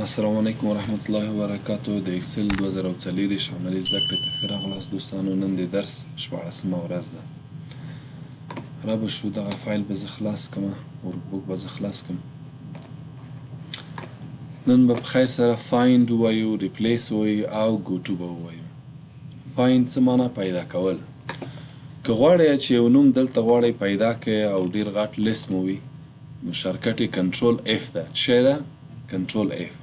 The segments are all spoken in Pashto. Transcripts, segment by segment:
السلام علیکم ورحمت الله وبرکاتو. د اکسل 2040 عملي زده کړې ته ښه راغلاست دوستانو. نن د درس 14مه ورځ ده. را به شو دغه فایل به زه خلاص کړم، ورکبوک به زه خلاص کړم. نن به په خیر سره فایند ووایو، ریپلیس ووایو او ګوټو به ووایو. فایند څه معنی؟ پیدا کول. که غواړئ چې یو نوم دلته غواړئ پیدا کړئ او ډېر غټ لیست مو وي، نو شارټکټ یې کنټرول اف ده. څه شی ده؟ کنټرول اف.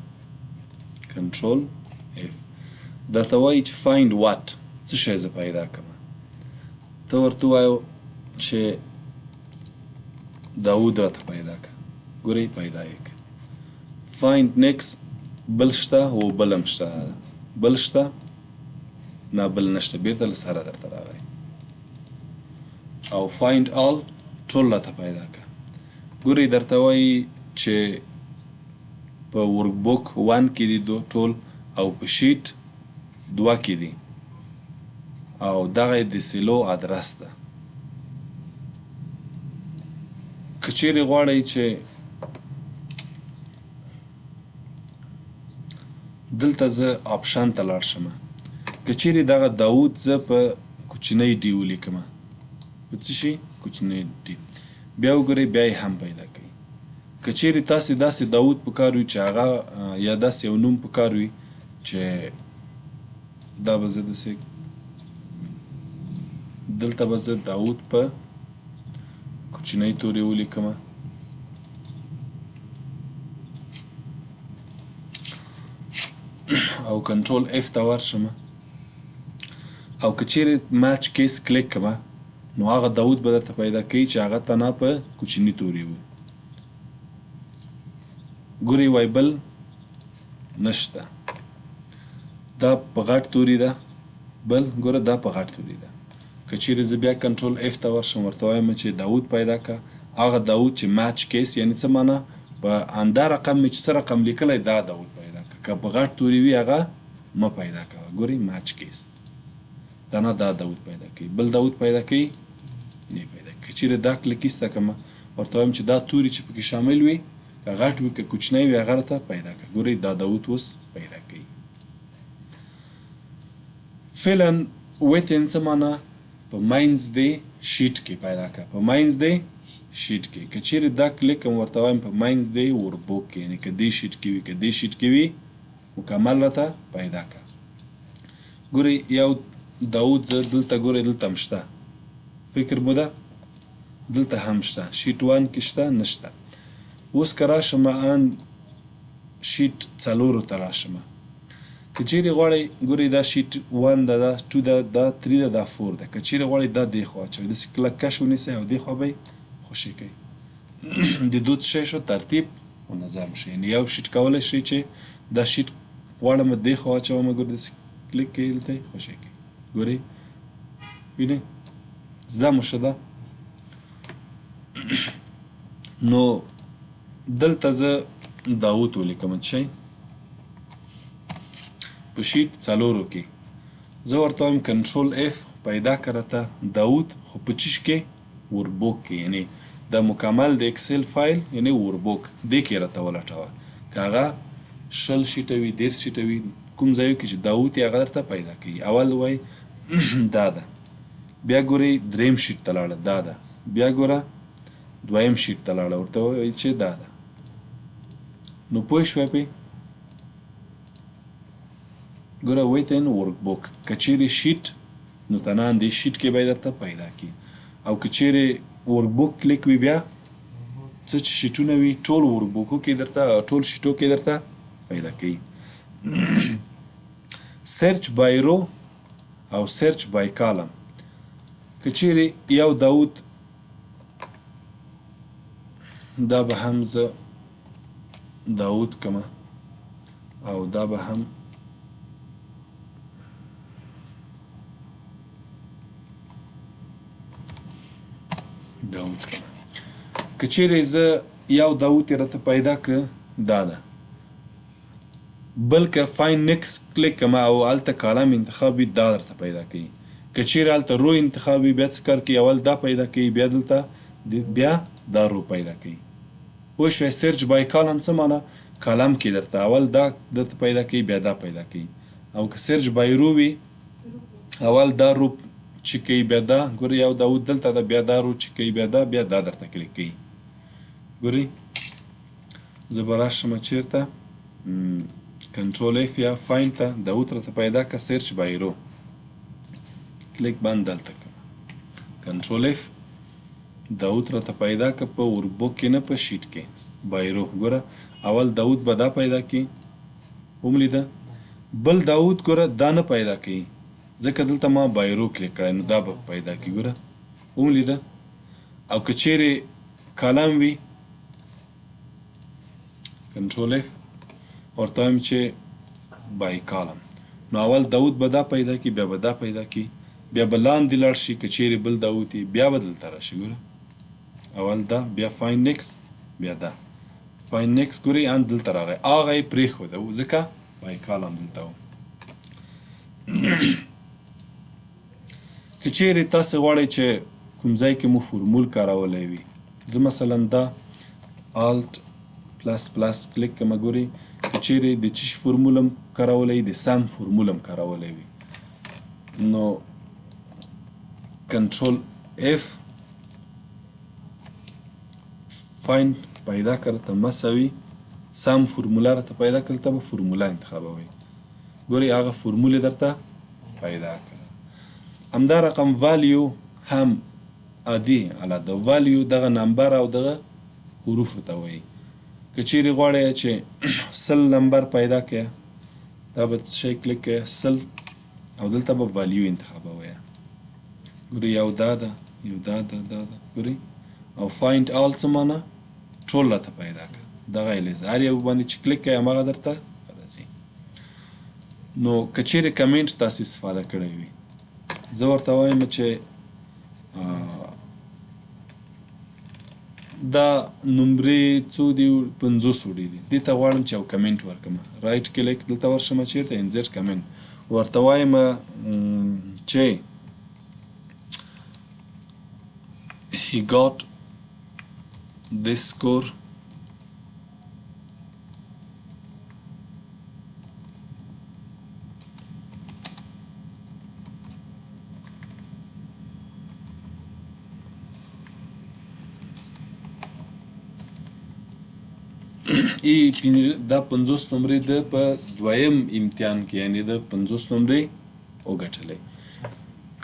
کنټرول اف درته وایي چې فایند واټ، څه شی زه پیدا کړم. ته ورته ووایو چې داود راته پیدا کړه. ګورئ پیدا یې کړه. فایند نیکس بل شته او بل هم شته. بل شته نه بل نشته، بیرته له سره درته راغی. او فایند آل ټول راته پیدا کړه. ګورئ درته وایي چې په ورکبوک 1 کې دي ټول او په شیټ 2 کې دي او دغه د سیلو ادرس ده. که چیرې غواړئ چې دلته زه آپشن ته لاړ شم، که چیرې دغه داود زه په کوچنی ډي ولیکم، په څه شي؟ کوچنی ډي، بیا وګورئ بیا یې هم پیدا کوي. که چیرې تاسې داسې داود په کار وي چې هغه یا داسې یو نوم په کار وي چې دا به زه داسې دلته به زه داود په کوچنۍ تورې ولیکم او کنټرول اف ته ورشم او که چیرې ماچ کیس کلیک کړم نو هغه داود به درته پیدا کوي چې هغه تنها په کوچني تورې وي. ګورئ وای بل نشته، دا په غټ توري ده، بل ګوره دا په غټ توري ده. که چیرې زه بیا کنټرول اف ته ورشم ورته وایم چې داود پیدا کړه، هغه داود چې ماچ کیس یعنې څه معنی؟ په انده رقم مې چې څه رقم لیکلی دا داود پیدا کړه. که په غټ توري وي هغه مه پیدا کوه. ګورئ ماچ کیس دا نه، دا داود پیدا کوي. بل داود پیدا کوي؟ نه پیدا کوي. که چیرې دا کلیک ایسته کړم ورته وایم چې دا توري چې پکې شامل وي که غټ وي که کوچنی وي هغه راته پیدا کړه. ګورئ دا داود اوس پیدا کوي. فعلا ویتن څه معنی؟ په ماینز دی شیټ کې پیدا کړه. په ماینز دی شیټ کې. که چیرې دا کلیک کوم ورته وایم په ماینز دی ورکبوک کې، یعنې که دې شیټ کې وي که دې شیټ کې وي مکمل راته پیدا کړه. ګورئ یو داود زه دلته ګورئ دلته هم شته، فکر مو ده دلته هم شته. شیټ 1 کې شته نشته. اوس که راشم ان شیټ 4 ته راشم، که چیرې غواړئ ګورئ دا شیټ 1 ده، دا 2 ده، دا 3 ده، دا 4 ده. که چیرې غواړئ دا دې خوا اچوئ، داسې کلک کش ونیسئ او دې خوا به یې خوشې کوئ. د دود شی شو ترتیب منظم شي. یعنې یو شیټ کولی شئ چې دا شیټ غواړم دې خوا اچوم، ګورئ داسې کلیک کوئ دلته یې خوشې کوئ. ګورئ وینئ زده مو ښه ده. نو دلته زه داود ولیکم چې په شیټ 4 کې زه ورته وایم کنټرول اف پیدا کړه راته داود، خو په چیش کې؟ ورکبوک کې. یعنې دا مکمل د اکسل فایل یعنې ورکبوک دې کې راته ولټوه. که هغه 20 شیټه وي 30 شیټه وي کوم ځای کې چې داود یې هغه درته پیدا کوي. اول وایي دا ده، بیا ګورئ دریم شیټ ته لاړه دا ده، بیا ګوره دویم شیټ ته لاړه ورته وایي چې دا ده. نو پوه شوی پې؟ ګوره ویتن ورکبوک. که چیرې شیټ نو تنان دې شیټ کې باید درته پیدا کړي. او که چیرې ورکبوک کلیک وي بیا څه چې شیټونه وي ټول ورکبوکو کې درته ټول شیټو کې درته پیدا کوي. سرچ بای رو او سرچ بای کالم. که چیرې یو داود دا به هم زه داود کمه او دا به هم داود کمه. که چیرې زه یو داود یې راته پیدا کړه دا ده، بلکه فاین نیکس کلیک کمه او هلته کالم انتخاب وي دا درته پیدا کوي. که چیرې هلته رو انتخاب وي بیا څه کار کوي؟ اول دا پیدا کوي بیا دلته بیا دا رو پیدا کوي. پوه شوئ؟ سرچ بای کالم څه معنی؟ کالم کې درته اول دا درته پیدا کوي بیا دا پیدا کوي او که سرچ بایرو وي اول دا رو چې کوي بیا دا ګورئ یو داود دلته ده بیا دا رو چې کوي بیا دا درته کلیک کوي ګورئ زه به راشم چیرته کنټرول اف یا فایند ته داود راته پیدا که سرچ بایرو کلیک باندې دلته کوم کنټرول اف داود راته پیدا که په ورکبوک کې نه په شیټ کې بایرو ګوره اول داود به دا پیدا کړي وملیده بل داود ګوره دا نه پیدا کوي ځکه دلته ما بایرو کلیک کړی نو دا به پیدا کړي ګوره وملیده او که چیرې کالم وي کنټرول اف ورته وایم چې بای کالم نو اول داود به دا پیدا کړي بیا به دا پیدا کړي بیا به لاندې لاړ شي که چیرې بل داود وي بیا به دلته راشي ګوره اول دا بیا فاین نیکس بیا دا فاین نیکس ګورئ ان دلته راغی هغه یې پرېښوده ځکه بای کالم دلته و که چیرې تاسې غواړئ چې کوم ځای کې مو فورمول کارولی وي زه مثلا دا الټ پلس پلس کلیک کومه ګورئ که چیرې د څه شي فورمول هم کارولی د سم فورمول هم کارولی وي نو کنټرول اف فایند پیدا کړه ته مساوي سم فرموله راته پیدا کړل ته به فرموله انتخابوئ ګورئ هغه فرمول درته پیدا کړه همدا رقم والیو هم عادي حالت د والیو دغه نمبر او دغه حروفو ته وایي که چیرې غواړئ چې سل نمبر پیدا کړئ دا به څه شی کلیک کړئ سل او دلته به والیو انتخابوئ ګورئ یو دا ده یو دا ده ګورئ او فایند آل څه معنی ټول راته پیدا کړه دغه یې هر یو باندې چې کلیک کوئ هماغه درته راځي نو که چیرې کمنټ تاسې استفاده کړی وي زه ورته وایم چې دا نمرې څو دي 50 وړي دي دې ته غواړم چې یو کمنټ ورکړم رایټ کلیک دلته ورشم چیرته انزرټ کمنټ ورته وایم چې he got this score دا 50 نمرې د په دویم امتحان کې یعنی د 50 نمرې وګټلې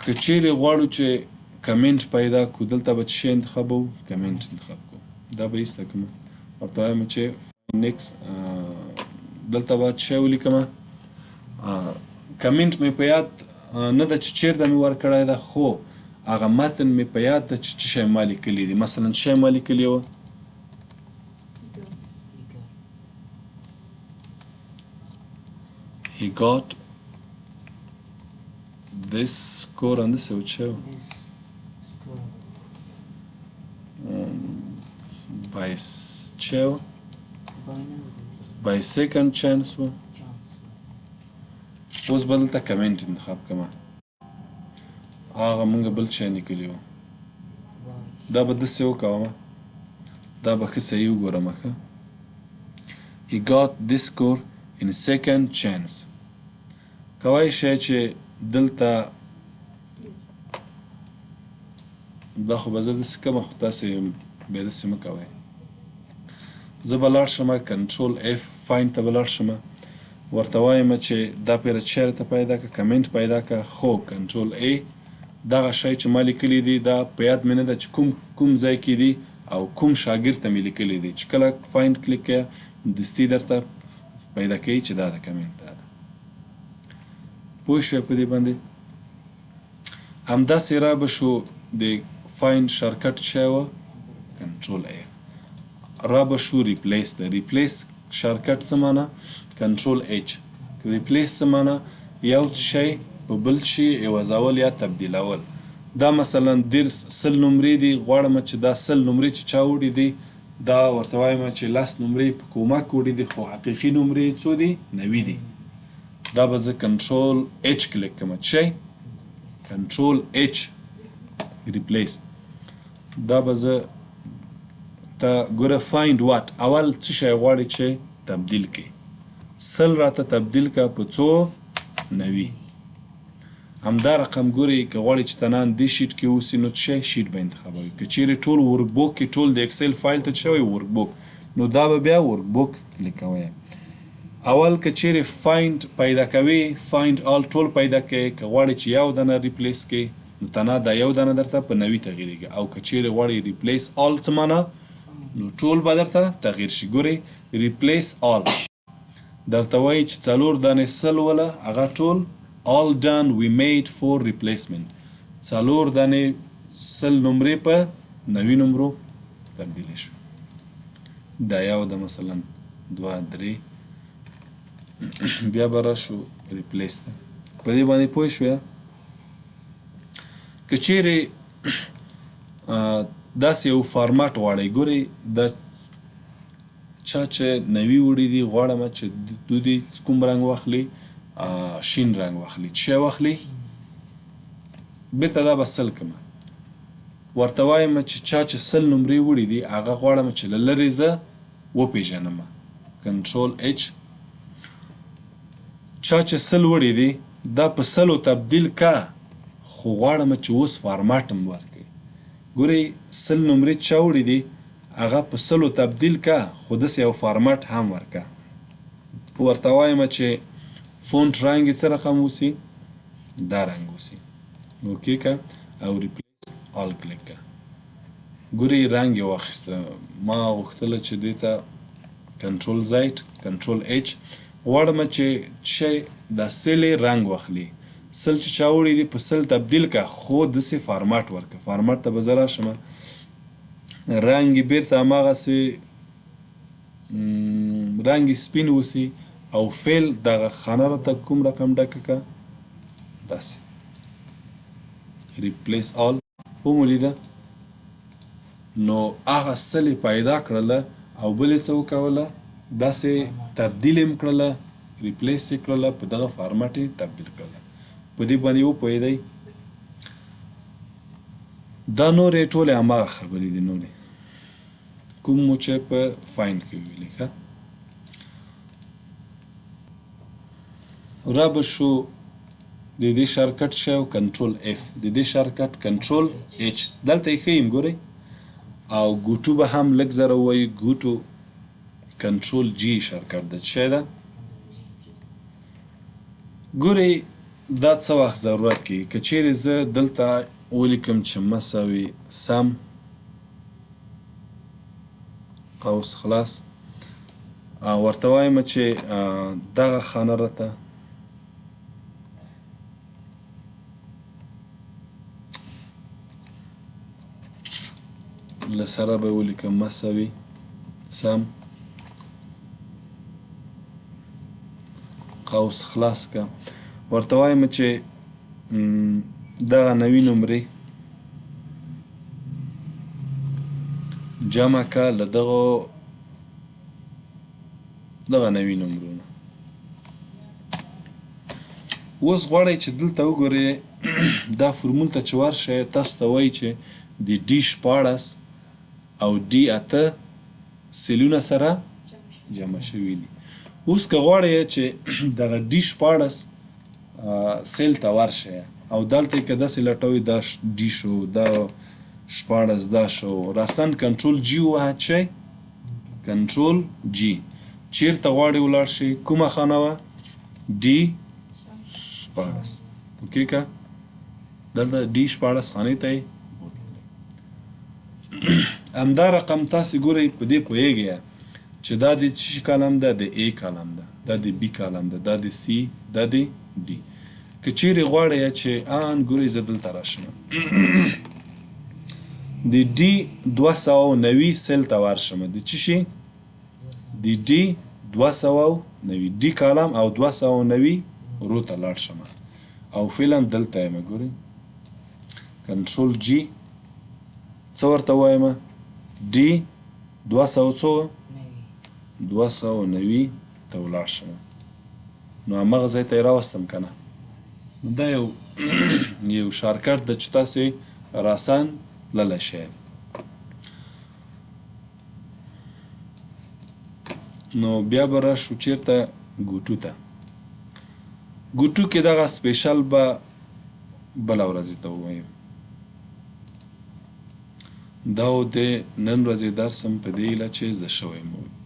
که چیرې غواړو چې کمنټ پیدا کړو دلته به څه شی انتخابوو کمنټ انتخاب کړو دا به ایسته کړم ورته وایم چې نیکس دلته به څه شی ولیکم کمنټ مې په یاد نه ده چې چیرته مې ورکړی ده خو هغه متن مې په یاد ده چې څه شی ما لیکلی دي مثلا څه شی ما لیکلی وه he got this score on this show by show by second chance اوس به دلته کمنټ انتخاب کړم هغه مونږ بل شی لیکلی و دا به داسې وکوم دا به ښه صحیح وګورم ښه he got this score in second chance کوای شئ چې دلته دا خو به زه داسې کومه خو تاسې بیا داسې مه کوئ زه به لاړ شم کنټرول اف فایند ته به لاړ شم ورته وایم چې دا پیره څه راته پیدا کړه کمنټ پیدا کړه خو کنټرول ای دغه شی چې ما لیکلی دی دا په یاد مې نه ده چې کوم ځای کې دی او کوم شاګرد ته مې لیکلی دی چې کله فایند کلیک کړه دستي درته پیدا کوي چې دا د کمنټ دا ده پوه شوې په دې باندې همداسې را به شو د فایند شارکټ شی وه کنټرول اف را به شو ریپلیس ده ریپلیس شارکټ څه معنی کنټرول اچ ریپلیس څه معنی یو شی په بل شي عوضول یا تبدیلول دا مثلا دیر سل نمرې دي غواړم چې دا سل نمرې چې چا وړي دي دا ورته وایم چې لاس نمرې په کومک وړي دي خو حقیقي نمرې څو دي 90 دي دا به زه کنټرول اچ کلیک کوم چې کنټرول اچ ریپلیس دا به زه ته ګوره فایند واټ اول څه شی غواړي چې تبدیل کې 100 راته تبدیل کا په څو 90 همدا رقم ګورئ که غواړئ چې تنان دې شیټ کې اوسي نو څه شیټ به انتخابوئ که چیرې ټول ورک بوک کې ټول د اکسل فایل ته شوی ورک بوک نو دا به بیا ورک بوک لیکوئ اول که چیرې فایند پیدا کوئ فایند آل ټول پیدا کوئ که غواړئ چې یو دانه ریپلیس کړئ نو تنها دا یو دانه درته په 90 تغییریږي او که چیرې غواړئ ریپلیس آل څه معنا نو ټول به درته تغییر شي ګورئ ریپلیس آل درته وایي چې 4 دانې سل وله هغه ټول all done we made for replacement 4 دانې سل نمرې په 90 نمرو تبدیل شو دا یو د مثلا 2 3 بیا به راشو ریپلیس ته په دې باندې پوه شوې که چیرې داسې یو فارمات غواړئ ګورئ دا چا چې نوي وړي دي غواړم چې دوی کوم رنګ واخلي شین رنګ واخلي څه واخلي بیرته دا به سل کړمه ورته وایم چې چا چې سل نمرې وړي دي هغه غواړم چې له لرې زه وپېژنم کنټرول اچ چا چې سل وړي دي دا په سلو تبدیل کا خو غواړم چې اوس فارمات هم ورکړي ګورئ سل نمرې چا وړي دي هغه په سلو تبدیل کا خو داسې یو فارمات هم ورکه ورته وایم چې فونټ رنګ یې څه رقم اوسي دا رنګ اوسي اوکې که او ریپلیس آل کلیک که ګورئ رنګ یې واخیسته ما غوښتله چې دې ته کنټرول زیډ کنټرول اچ غواړم چې شی دا سل یې رنګ واخلي سل چې چا وړي دي په سل تبدیل که خو داسې فارمات ورکه فارمات ته به زه راشم رنګ یې بیرته هماغسې رنګ یې سپین اوسي او فیل دغه خانه راته کوم رقم ډکه که داسې ریپلیس آل ومولیده نو هغه سل یې پیدا کړله او بل یې څه وکوله داسې تبدیل یې هم کړله ریپلیس یې کړله په دغه فارمات یې تبدیل کړله په دې باندې وپوهېدئ دا نورې ټولې هماغه خبرې دي نورې کوم مو چې په فایند کې ویلې ښه را به شو د دې شارکټ شی او کنټرول اف د دې شارکټ کنټرول اچ دلته یې ښیم ګورئ او ګوټو به هم لږ زره ووایي ګوټو کنټرول جی شارکټ د څه شی ده ګورئ دا څه وخت ضرورت کوي که چیرې زه دلته ولیکم چې مساوي سم قوس خلاص ورته وایم چې دغه خانه راته له سره به ولیکم مساوي سم قوس خلاص که ورته وایم چې دغه 90 نمرې جمع که له دغه 90 نمرونه اوس غواړئ چې دلته وګورئ دا فرمول ته چې ورشئ تاسو ته وایي چې د ډي 14 او ډي 8 سلونه سره جمع شوي دي اوس که غواړئ چې دغه ډي 14 سیل ته ورشئ او دلته که داسې لټوئ دا ډي شو دا 14 دا شو راسن کنټرول جی ووهه شئ کنټرول جی چیرته غواړئ ولاړ شئ کومه خانه وه ډي 14 اوکې که دلته ډي 14 خانې ته یې بوتلئ همدا رقم تاسې ګورئ په دې پوهېږئ چې دا د څه شي کالم ده د A کالم ده دا د B کالم ده دا د C دا د D که چیرې غواړئ چې ان ګورئ زه دلته راشم د D 290 سیل ته ورشم د څه شي د D 290 D کالم او 290 رو ته لاړ شم او فعلا دلته یم ګورئ کنټرول جی څه ورته وایم D 290 ته ولاړ شم نو هماغه ځای ته یې راوستم که نه نو دا یو شارکټ ده چې تاسې راسان تللی شئ نو بیا به راشو چیرته ګوټو ته ګوټو کې دغه سپیشل به بله ورځې ته ووایم دا و د نن ورځې درس هم په دې هیله چې زده شوی مو وي